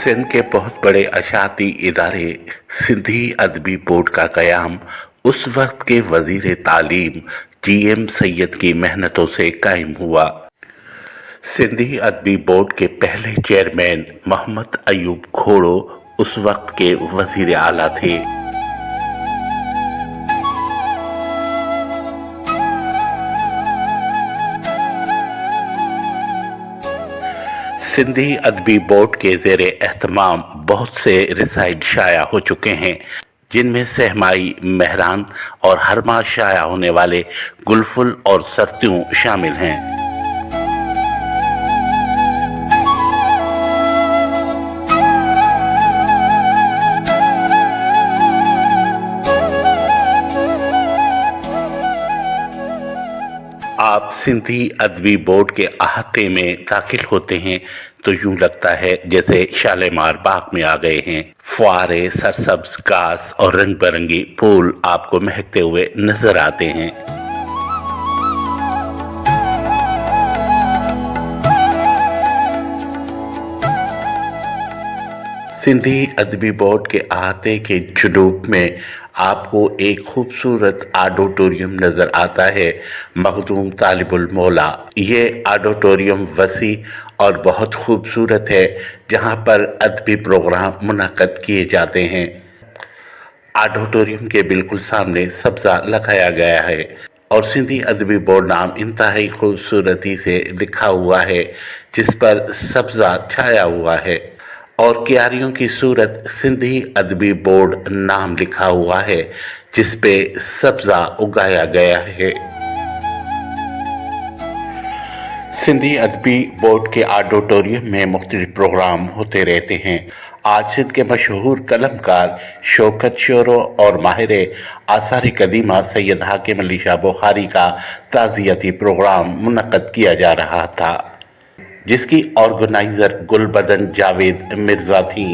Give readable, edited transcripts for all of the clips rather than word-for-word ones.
सिंध के बहुत बड़े अशाती इदारे सिंधी अदबी बोर्ड का क़याम उस वक्त के वज़ीर तालीम GM सैयद की मेहनतों से कायम हुआ। सिंधी अदबी बोर्ड के पहले चेयरमैन मोहम्मद अयूब खोड़ो उस वक्त के वज़ीर आला थे। सिंधी अदबी बोर्ड के ज़ेरे एहतमाम बहुत से रसाइल शाया हो चुके हैं, जिनमें सहमाई, महरान और हर माह शाया होने वाले गुलफुल और सरत्यूं शामिल हैं। आप सिंधी अदबी बोर्ड के अहाते में दाखिल होते हैं तो यूं लगता है जैसे शालीमार बाग में आ गए हैं। फुआरे, सरसब्ज घास और रंग बिरंगी फूल आपको महकते हुए नजर आते हैं। सिंधी अदबी बोर्ड के अहाते के जुनूब में आपको एक खूबसूरत ऑडिटोरियम नज़र आता है, मखदूम तालिबुल मौला। ये ऑडिटोरियम वसी और बहुत खूबसूरत है, जहाँ पर अदबी प्रोग्राम मुनक़द किए जाते हैं। ऑडिटोरियम के बिल्कुल सामने सब्ज़ा लगाया गया है और सिंधी अदबी बोर्ड नाम इंतहाई खूबसूरती से लिखा हुआ है, जिस पर सब्ज़ा छाया हुआ है और क्यारियों की सूरत सिंधी अदबी बोर्ड नाम लिखा हुआ है, जिस पे सब्ज़ा उगाया गया है। सिंधी अदबी बोर्ड के ऑडिटोरियम में मुख्तलिफ प्रोग्राम होते रहते हैं। आज सिंध के मशहूर कलमकार शौकत शोरो और माहिर आसार कदीमा सैयद हाकिम अली शाह बुखारी का ताज़ियती प्रोग्राम मुनक़द किया जा रहा था, जिसकी ऑर्गेनाइज़र गुलबदन जावेद मिर्ज़ा थी।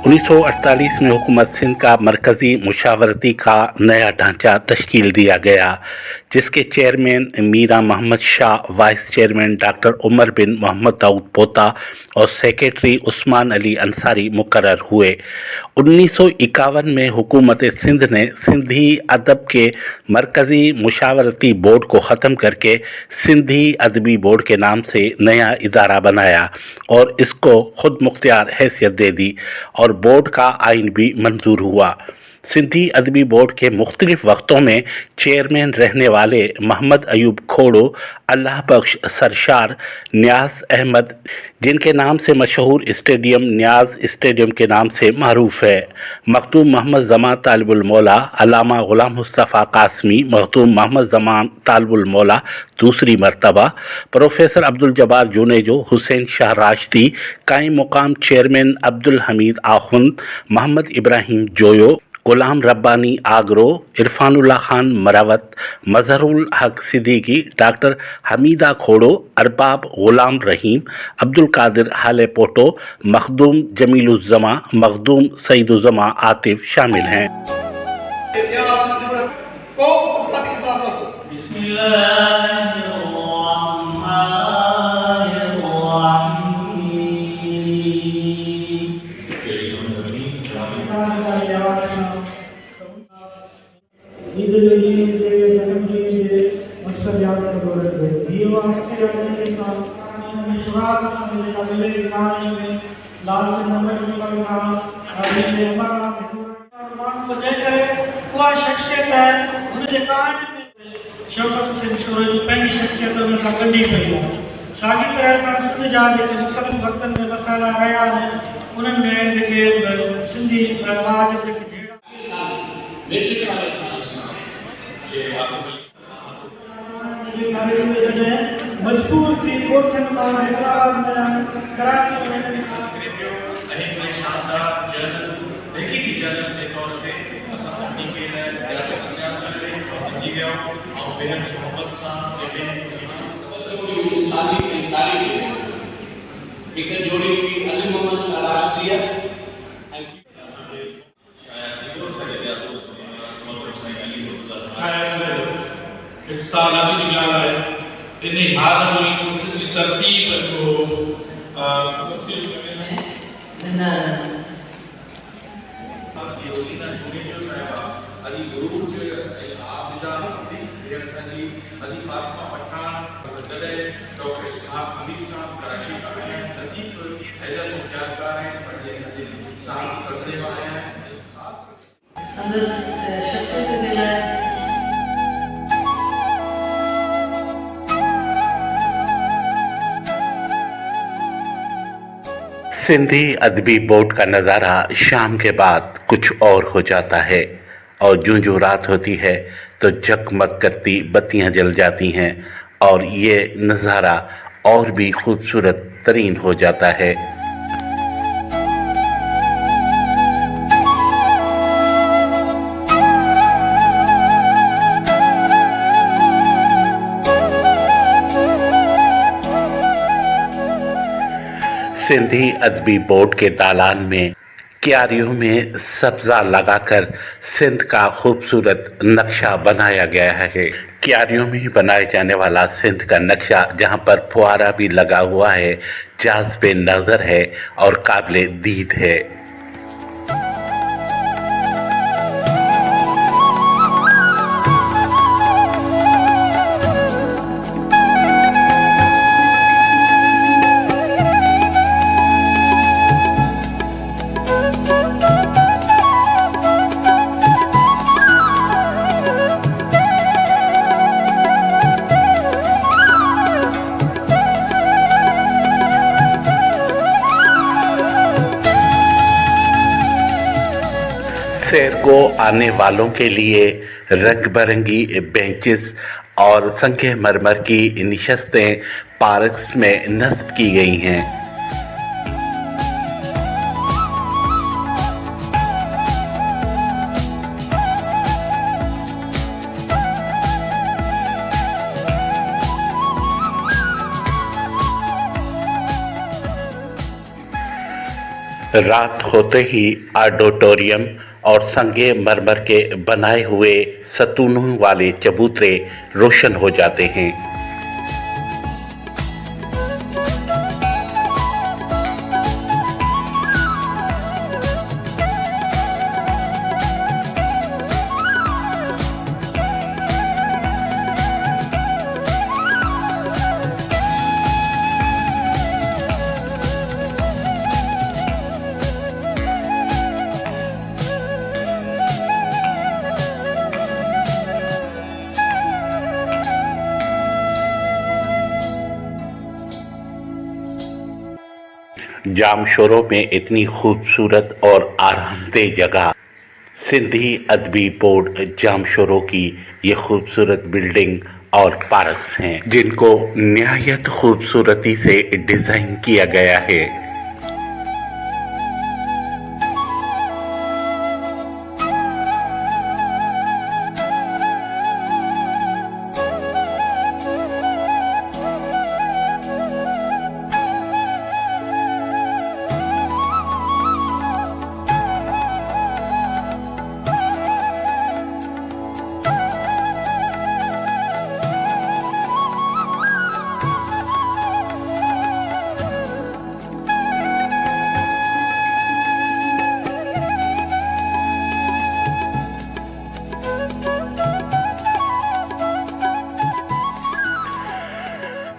उन्नीस सौ 48 में हुकूमत सिंध का मरकज़ी मुशावरती का नया ढांचा तश्कील दिया गया, जिसके chairman Meera Mohammad Shah, vice chairman doctor Umar bin Mohammad Daud पोता और सेक्रेटरी उस्मान अली अंसारी मुकर्रर हुए। 1951 में हुकूमत सिंध ने सिंधी अदब के मरकज़ी मुशावरती बोर्ड को ख़त्म करके सिंधी अदबी बोर्ड के नाम से नया इदारा बनाया और इसको खुद मुख्तियार हैसियत दे दी और बोर्ड का आइन भी मंजूर हुआ। सिंधी अदबी बोर्ड के मुख्तलिफ वक्तों में चेयरमैन रहने वाले मोहम्मद अयूब खोड़ो, अल्लाह बख्श सरशार, न्याज अहमद, जिनके नाम से मशहूर स्टेडियम न्याज स्टेडियम के नाम से मारूफ है, मखदूम मोहम्मद ज़मान तालिबुल मौला, अल्लामा गुलाम मुस्तफ़ा कासमी, मखदूम मोहम्मद ज़मान तालिबुल मौला दूसरी मरतबा, प्रोफेसर अब्दुल जब्बार जुनेजो, हुसैन शाह राशदी, कायम मुकाम चेयरमैन अब्दुल हमीद आखुंद, मोहम्मद इब्राहिम जोयो, गुलाम रब्बानी आगरो, इरफानुल्लाह खान मरावत, मजहरुल हक सिद्दीकी, डॉक्टर हमीदा खोड़ो, अरबाब गुलाम रहीम, अब्दुल कादिर हाले पोटो, मखदूम जमीलुज़्ज़मा, मखदूम सईदुज़्ज़मा आतिफ शामिल हैं। साॻी तरह सां सिंध जा जेके मुख़्तलिफ़ वक़्तनि में मसाइला रहिया आहिनि, उन्हनि में जेके सिंधी रिवाज जेके जहिड़ा मजबूर थी कोठन में हैदराबाद में कराची में में शानदार जर्नल देखी की जर्नल के तौर पे असां सभिनी खे ॾाढो सुञातल ऐं सम्झी वियो ऐं बेहद मोहबत सां साली की तारीख़ एक जोड़ी की अली मोहम्मद शाह राष्ट्रीय साल अभी निकला है इन्हें हाल में कुछ तरतीब को तफसील योजना जुड़े जो साहिबा अली गुरूज आबिदा हदीस असांजी अली फातिमा पठान जॾहिं डॉक्टर इस्हाक हमीद साहब कराची का आया हैं लतीफ़ हैदर मुख्यारकार हैं पंहिंजे असांजे साहब करने वाले हैं ख़ासि शख्सियत जे लाइ सिंधी अदबी बोर्ड का नज़ारा शाम के बाद कुछ और हो जाता है और जूं जूं रात होती है तो जगमग करती बत्तियां जल जाती हैं और ये नज़ारा और भी खूबसूरत तरीन हो जाता है। सिंधी अदबी बोर्ड के दालान में क्यारियों में सब्ज़ा लगाकर सिंध का खूबसूरत नक्शा बनाया गया है। क्यारियों में बनाए जाने वाला सिंध का नक्शा जहां पर फुआरा भी लगा हुआ है, जाज़्बे नज़र है और काबिले दीद है। सैर को आने वालों के लिए रंग बिरंगी बेंचेस और संगमरमर की नशस्तें पार्क्स में नस्ब की गई हैं। रात होते ही ऑडिटोरियम और संगे मरमर के बनाए हुए सतूनों वाले चबूतरे रोशन हो जाते हैं। जामशोरों में इतनी खूबसूरत और आरामदेह जगह सिंधी अदबी बोर्ड जामशोरों की ये खूबसूरत बिल्डिंग और पार्क्स हैं जिनको निहायत खूबसूरती से डिज़ाइन किया गया है।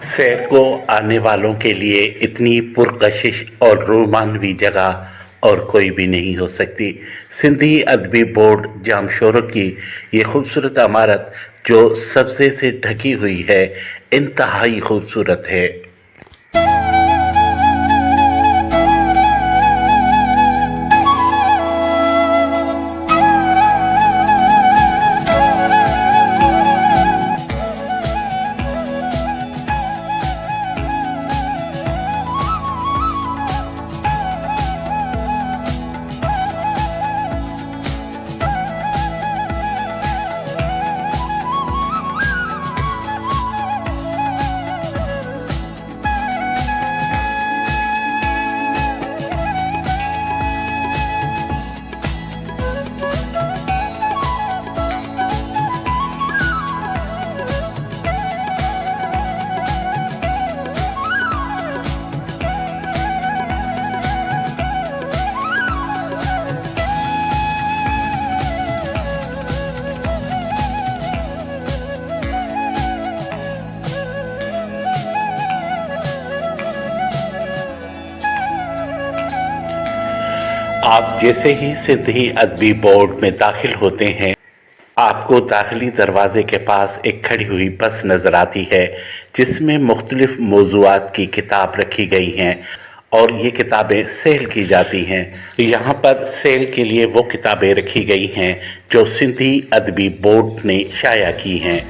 सैर को आने वालों के लिए इतनी पुरकशिश और रोमानवी जगह और कोई भी नहीं हो सकती। सिंधी अदबी बोर्ड जामशोरों की ये खूबसूरत इमारत जो सब्ज़े से ढकी हुई है इंतहाई खूबसूरत है। आप जैसे ही सिंधी अदबी बोर्ड में दाखिल होते हैं, आपको दाखिली दरवाजे के पास एक खड़ी हुई बस नज़र आती है जिसमें मुख्तलिफ मौज़ूआत की किताब रखी गई हैं और ये किताबें सेल की जाती हैं। यहाँ पर सेल के लिए वो किताबें रखी गई हैं जो सिंधी अदबी बोर्ड ने शाया की हैं।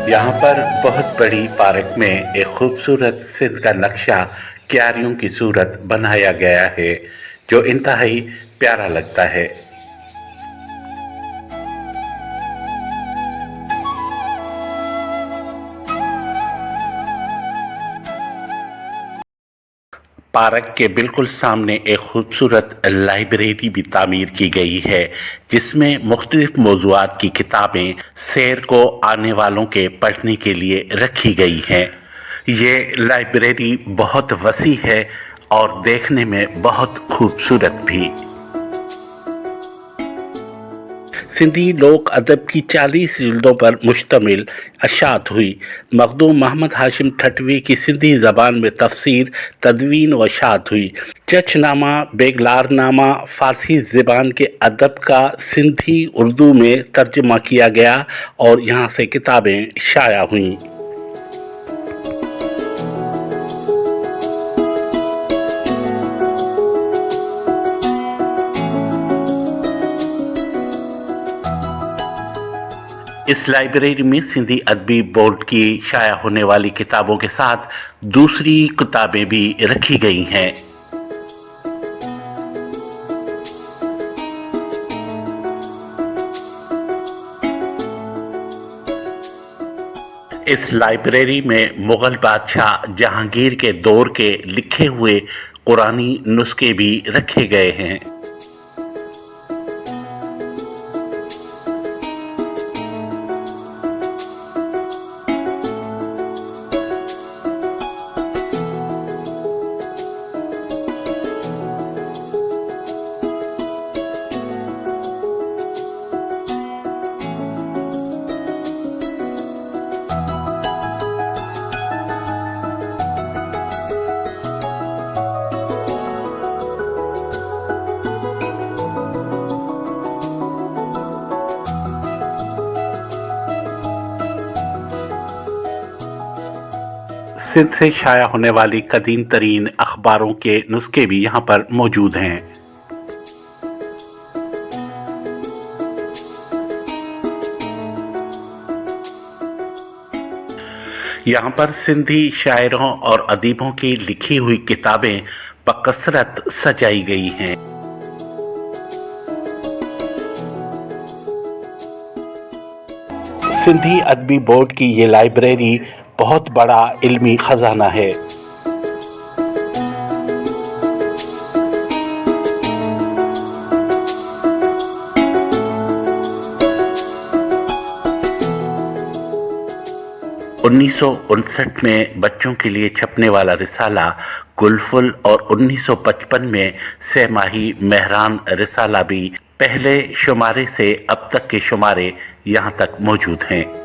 यहाँ पर बहुत बड़ी पार्क में एक खूबसूरत सिंध का नक्शा क्यारियों की सूरत बनाया गया है जो इंतहाई प्यारा लगता है। पार्क के बिल्कुल सामने एक खूबसूरत लाइब्रेरी भी तामीर की गई है जिसमें मुख्तलिफ मौज़ूआत की किताबें सैर को आने वालों के पढ़ने के लिए रखी गई हैं। ये लाइब्रेरी बहुत वसी है और देखने में बहुत खूबसूरत भी। सिंधी लोक अदब की 40 जिल्दों पर मुश्तमिल अशात हुई। मखदूम मोहम्मद हाशिम ठटवी की सिंधी ज़बान में तफसीर, तदवीन व अशात हुई। चचनामा, बेगलारनामा फ़ारसी ज़बान के अदब का सिंधी उर्दू में तर्जुमा किया गया और यहाँ से किताबें शाया हुईं। इस लाइब्रेरी में सिंधी अदबी बोर्ड की शाया होने वाली किताबों के साथ दूसरी किताबें भी रखी गई हैं। इस लाइब्रेरी में मुग़ल बादशाह जहांगीर के दौर के लिखे हुए कुरानी नुस्खे भी रखे गए हैं। सिंध से शाया होने वाली कदीम तरीन अखबारों के नुस्खे भी यहाँ पर मौजूद हैं। यहाँ पर सिंधी शायरों और अदीबों की लिखी हुई किताबें बकसरत सजाई गई हैं। सिंधी अदबी बोर्ड की ये लाइब्रेरी बहुत बड़ा इल्मी खजाना है। (1959) में बच्चों के लिए छपने वाला रिसाला गुलफुल और 1955 में सहमाही मेहरान रिसाला भी पहले शुमारे से अब तक के शुमारे यहाँ तक मौजूद हैं।